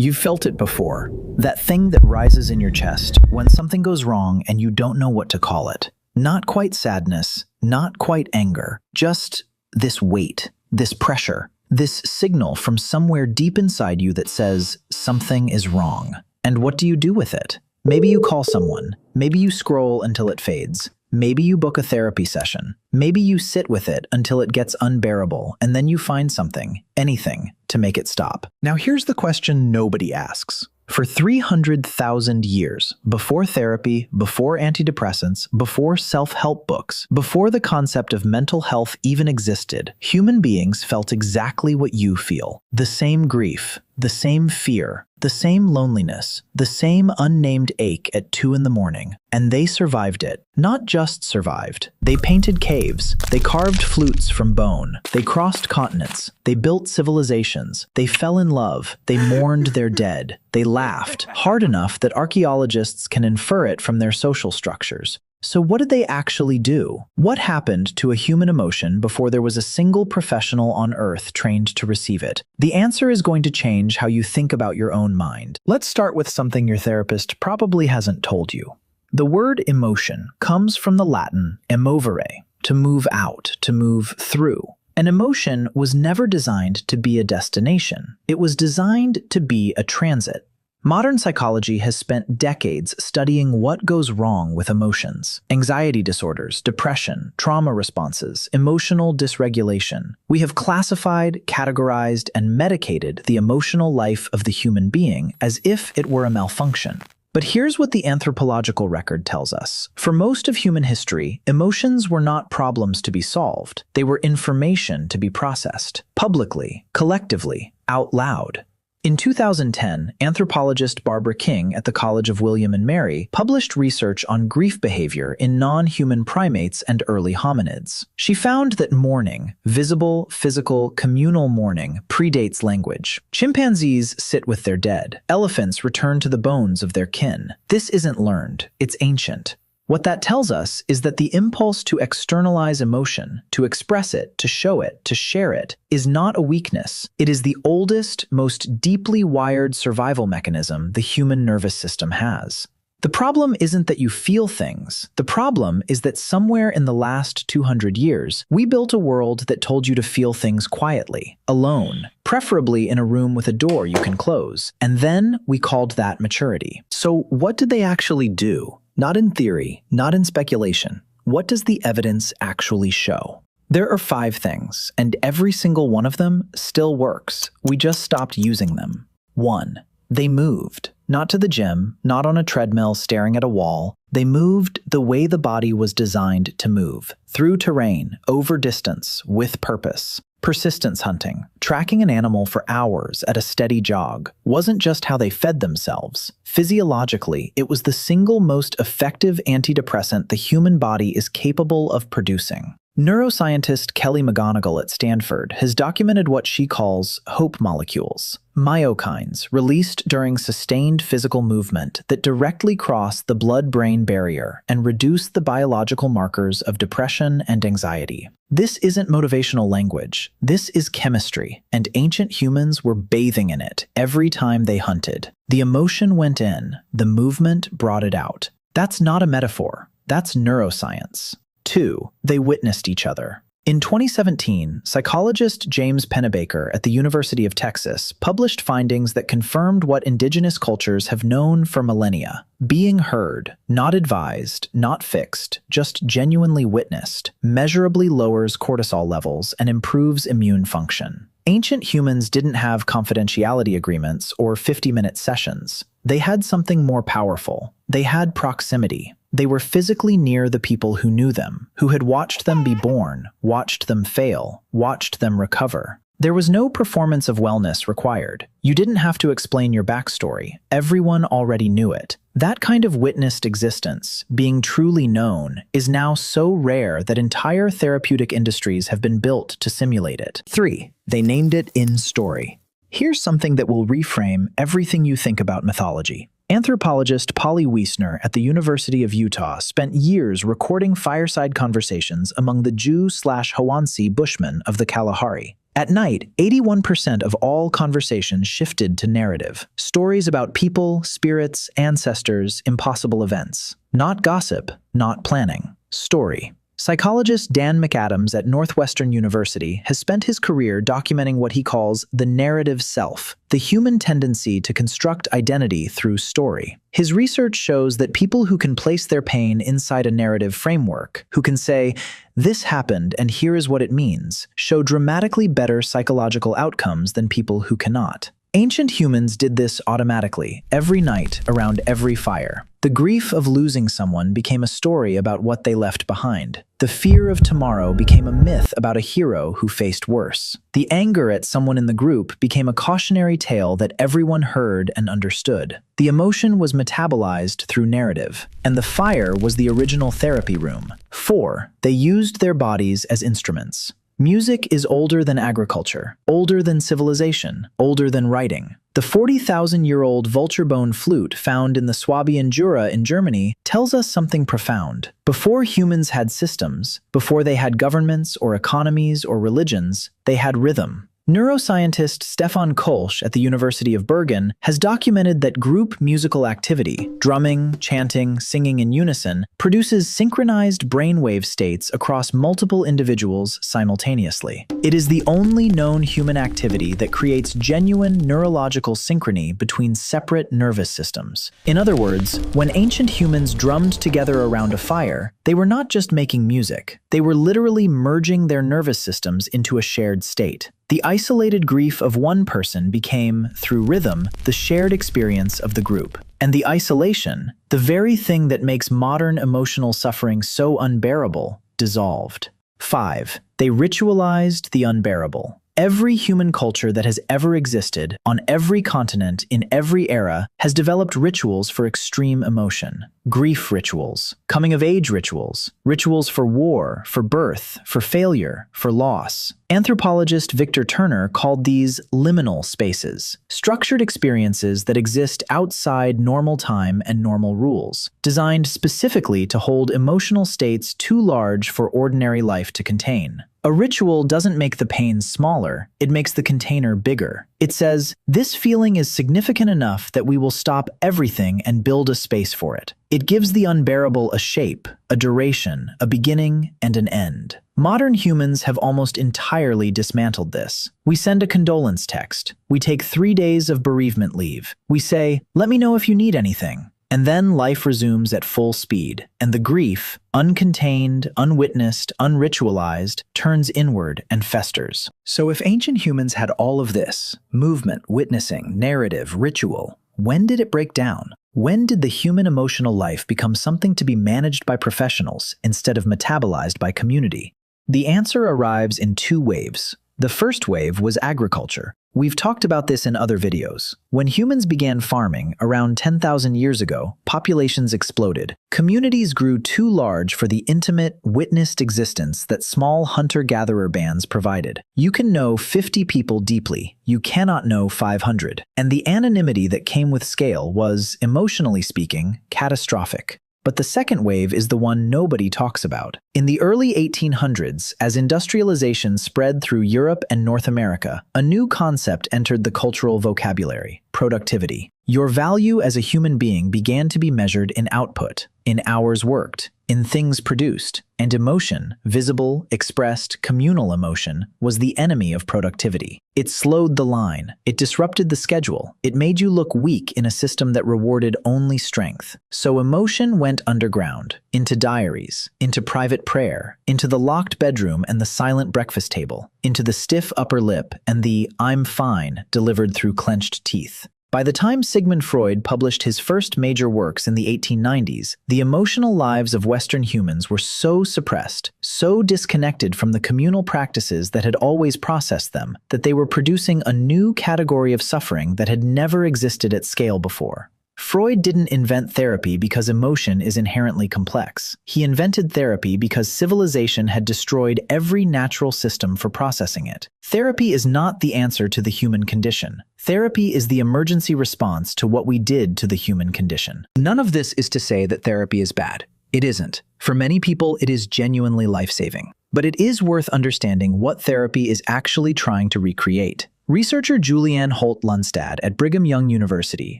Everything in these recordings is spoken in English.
You've felt it before. That thing that rises in your chest when something goes wrong and you don't know what to call it. Not quite sadness, not quite anger, just this weight, this pressure, this signal from somewhere deep inside you that says something is wrong. And what do you do with it? Maybe you call someone. Maybe you scroll until it fades. Maybe you book a therapy session. Maybe you sit with it until it gets unbearable, and then you find something, anything, to make it stop. Now here's the question nobody asks. For 300,000 years, before therapy, before antidepressants, before self-help books, before the concept of mental health even existed, human beings felt exactly what you feel. The same grief, the same fear, the same loneliness, the same unnamed ache at 2 in the morning. And they survived it. Not just survived. They painted caves. They carved flutes from bone. They crossed continents. They built civilizations. They fell in love. They mourned their dead. They laughed, hard enough that archaeologists can infer it from their social structures. So what did they actually do? What happened to a human emotion before there was a single professional on Earth trained to receive it? The answer is going to change how you think about your own mind. Let's start with something your therapist probably hasn't told you. The word emotion comes from the Latin emovere, to move out, to move through. An emotion was never designed to be a destination. It was designed to be a transit. Modern psychology has spent decades studying what goes wrong with emotions. Anxiety disorders, depression, trauma responses, emotional dysregulation. We have classified, categorized, and medicated the emotional life of the human being as if it were a malfunction. But here's what the anthropological record tells us. For most of human history, emotions were not problems to be solved. They were information to be processed. Publicly, collectively, out loud. In 2010, anthropologist Barbara King at the College of William and Mary published research on grief behavior in non-human primates and early hominids. She found that mourning, visible, physical, communal mourning, predates language. Chimpanzees sit with their dead. Elephants return to the bones of their kin. This isn't learned, it's ancient. What that tells us is that the impulse to externalize emotion, to express it, to show it, to share it, is not a weakness. It is the oldest, most deeply wired survival mechanism the human nervous system has. The problem isn't that you feel things. The problem is that somewhere in the last 200 years, we built a world that told you to feel things quietly, alone, preferably in a room with a door you can close. And then we called that maturity. So what did they actually do? Not in theory, not in speculation. What does the evidence actually show? There are 5 things, and every single one of them still works. We just stopped using them. 1. They moved. Not to the gym, not on a treadmill staring at a wall. They moved the way the body was designed to move. Through terrain, over distance, with purpose. Persistence hunting, tracking an animal for hours at a steady jog, wasn't just how they fed themselves. Physiologically, it was the single most effective antidepressant the human body is capable of producing. Neuroscientist Kelly McGonigal at Stanford has documented what she calls hope molecules, myokines released during sustained physical movement that directly cross the blood-brain barrier and reduce the biological markers of depression and anxiety. This isn't motivational language. This is chemistry, and ancient humans were bathing in it every time they hunted. The emotion went in, the movement brought it out. That's not a metaphor. That's neuroscience. 2. They witnessed each other. In 2017, psychologist James Pennebaker at the University of Texas published findings that confirmed what indigenous cultures have known for millennia. Being heard, not advised, not fixed, just genuinely witnessed, measurably lowers cortisol levels and improves immune function. Ancient humans didn't have confidentiality agreements or 50-minute sessions. They had something more powerful. They had proximity. They were physically near the people who knew them, who had watched them be born, watched them fail, watched them recover. There was no performance of wellness required. You didn't have to explain your backstory. Everyone already knew it. That kind of witnessed existence, being truly known, is now so rare that entire therapeutic industries have been built to simulate it. 3. They named it in story. Here's something that will reframe everything you think about mythology. Anthropologist Polly Wiesner at the University of Utah spent years recording fireside conversations among the Jew/Hawansi Bushmen of the Kalahari. At night, 81% of all conversations shifted to narrative. Stories about people, spirits, ancestors, impossible events. Not gossip, not planning. Story. Psychologist Dan McAdams at Northwestern University has spent his career documenting what he calls the narrative self, the human tendency to construct identity through story. His research shows that people who can place their pain inside a narrative framework, who can say, "This happened and here is what it means," show dramatically better psychological outcomes than people who cannot. Ancient humans did this automatically, every night, around every fire. The grief of losing someone became a story about what they left behind. The fear of tomorrow became a myth about a hero who faced worse. The anger at someone in the group became a cautionary tale that everyone heard and understood. The emotion was metabolized through narrative, and the fire was the original therapy room. 4. They used their bodies as instruments. Music is older than agriculture, older than civilization, older than writing. The 40,000-year-old vulture bone flute found in the Swabian Jura in Germany tells us something profound. Before humans had systems, before they had governments or economies or religions, they had rhythm. Neuroscientist Stefan Kolsch at the University of Bergen has documented that group musical activity, drumming, chanting, singing in unison, produces synchronized brainwave states across multiple individuals simultaneously. It is the only known human activity that creates genuine neurological synchrony between separate nervous systems. In other words, when ancient humans drummed together around a fire, they were not just making music, they were literally merging their nervous systems into a shared state. The isolated grief of one person became, through rhythm, the shared experience of the group. And the isolation, the very thing that makes modern emotional suffering so unbearable, dissolved. 5. They ritualized the unbearable. Every human culture that has ever existed, on every continent, in every era, has developed rituals for extreme emotion. Grief rituals, coming-of-age rituals, rituals for war, for birth, for failure, for loss. Anthropologist Victor Turner called these liminal spaces, structured experiences that exist outside normal time and normal rules, designed specifically to hold emotional states too large for ordinary life to contain. A ritual doesn't make the pain smaller, it makes the container bigger. It says, "This feeling is significant enough that we will stop everything and build a space for it." It gives the unbearable a shape, a duration, a beginning, and an end. Modern humans have almost entirely dismantled this. We send a condolence text. We take 3 days of bereavement leave. We say, "Let me know if you need anything." And then life resumes at full speed, and the grief, uncontained, unwitnessed, unritualized, turns inward and festers. So if ancient humans had all of this, movement, witnessing, narrative, ritual, when did it break down? When did the human emotional life become something to be managed by professionals instead of metabolized by community? The answer arrives in 2 waves. The first wave was agriculture. We've talked about this in other videos. When humans began farming around 10,000 years ago, populations exploded. Communities grew too large for the intimate, witnessed existence that small hunter-gatherer bands provided. You can know 50 people deeply. You cannot know 500. And the anonymity that came with scale was, emotionally speaking, catastrophic. But the second wave is the one nobody talks about. In the early 1800s, as industrialization spread through Europe and North America, a new concept entered the cultural vocabulary: productivity. Your value as a human being began to be measured in output, in hours worked, in things produced, and emotion, visible, expressed, communal emotion, was the enemy of productivity. It slowed the line. It disrupted the schedule. It made you look weak in a system that rewarded only strength. So emotion went underground, into diaries, into private prayer, into the locked bedroom and the silent breakfast table, into the stiff upper lip and the "I'm fine" delivered through clenched teeth. By the time Sigmund Freud published his first major works in the 1890s, the emotional lives of Western humans were so suppressed, so disconnected from the communal practices that had always processed them, that they were producing a new category of suffering that had never existed at scale before. Freud didn't invent therapy because emotion is inherently complex. He invented therapy because civilization had destroyed every natural system for processing it. Therapy is not the answer to the human condition. Therapy is the emergency response to what we did to the human condition. None of this is to say that therapy is bad. It isn't. For many people, it is genuinely life-saving. But it is worth understanding what therapy is actually trying to recreate. Researcher Julianne Holt-Lunstad at Brigham Young University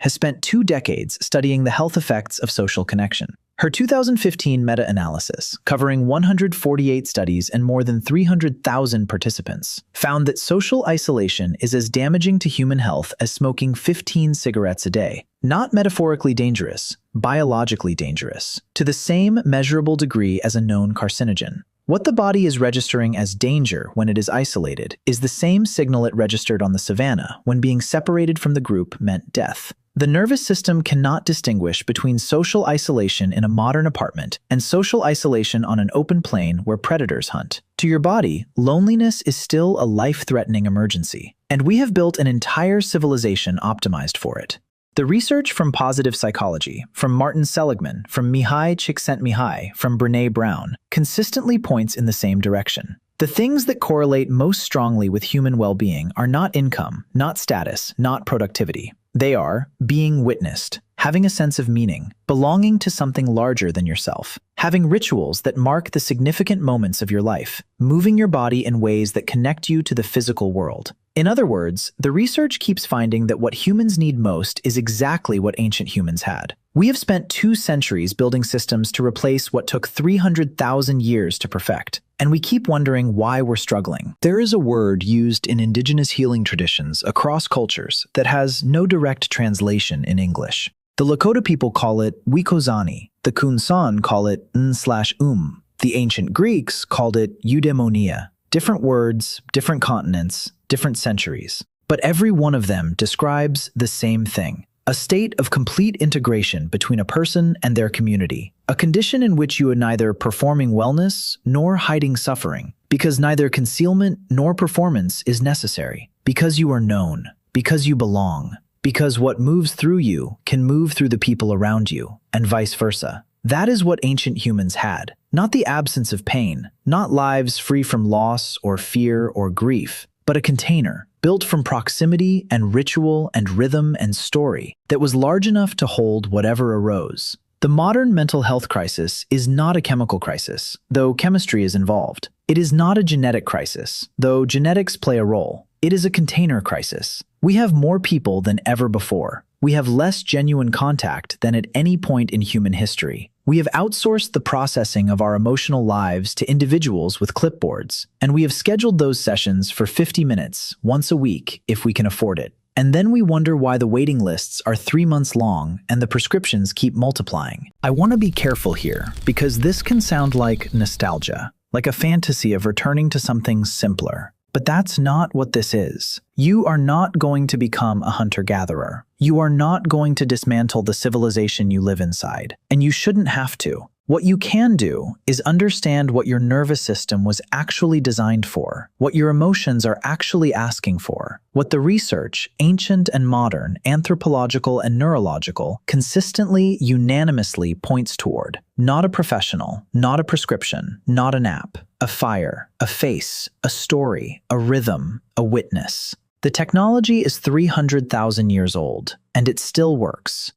has spent 2 decades studying the health effects of social connection. Her 2015 meta-analysis, covering 148 studies and more than 300,000 participants, found that social isolation is as damaging to human health as smoking 15 cigarettes a day. Not metaphorically dangerous, biologically dangerous, to the same measurable degree as a known carcinogen. What the body is registering as danger when it is isolated is the same signal it registered on the savannah when being separated from the group meant death. The nervous system cannot distinguish between social isolation in a modern apartment and social isolation on an open plain where predators hunt. To your body, loneliness is still a life-threatening emergency, and we have built an entire civilization optimized for it. The research from Positive Psychology, from Martin Seligman, from Mihai Csikszentmihalyi, from Brené Brown, consistently points in the same direction. The things that correlate most strongly with human well-being are not income, not status, not productivity. They are being witnessed, having a sense of meaning, belonging to something larger than yourself, having rituals that mark the significant moments of your life, moving your body in ways that connect you to the physical world. In other words, the research keeps finding that what humans need most is exactly what ancient humans had. We have spent 2 centuries building systems to replace what took 300,000 years to perfect, and we keep wondering why we're struggling. There is a word used in indigenous healing traditions across cultures that has no direct translation in English. The Lakota people call it wikozani, the Kunsan call it n/um, the ancient Greeks called it eudaimonia. Different words, different continents, different centuries. But every one of them describes the same thing. A state of complete integration between a person and their community. A condition in which you are neither performing wellness nor hiding suffering, because neither concealment nor performance is necessary. Because you are known, because you belong, because what moves through you can move through the people around you, and vice versa. That is what ancient humans had. Not the absence of pain, not lives free from loss or fear or grief, but a container built from proximity and ritual and rhythm and story that was large enough to hold whatever arose. The modern mental health crisis is not a chemical crisis, though chemistry is involved. It is not a genetic crisis, though genetics play a role. It is a container crisis. We have more people than ever before. We have less genuine contact than at any point in human history. We have outsourced the processing of our emotional lives to individuals with clipboards, and we have scheduled those sessions for 50 minutes, once a week, if we can afford it. And then we wonder why the waiting lists are 3 months long and the prescriptions keep multiplying. I want to be careful here, because this can sound like nostalgia, like a fantasy of returning to something simpler. But that's not what this is. You are not going to become a hunter-gatherer. You are not going to dismantle the civilization you live inside, and you shouldn't have to. What you can do is understand what your nervous system was actually designed for, what your emotions are actually asking for, what the research, ancient and modern, anthropological and neurological, consistently, unanimously points toward. Not a professional, not a prescription, not an app, a fire, a face, a story, a rhythm, a witness. The technology is 300,000 years old, and it still works.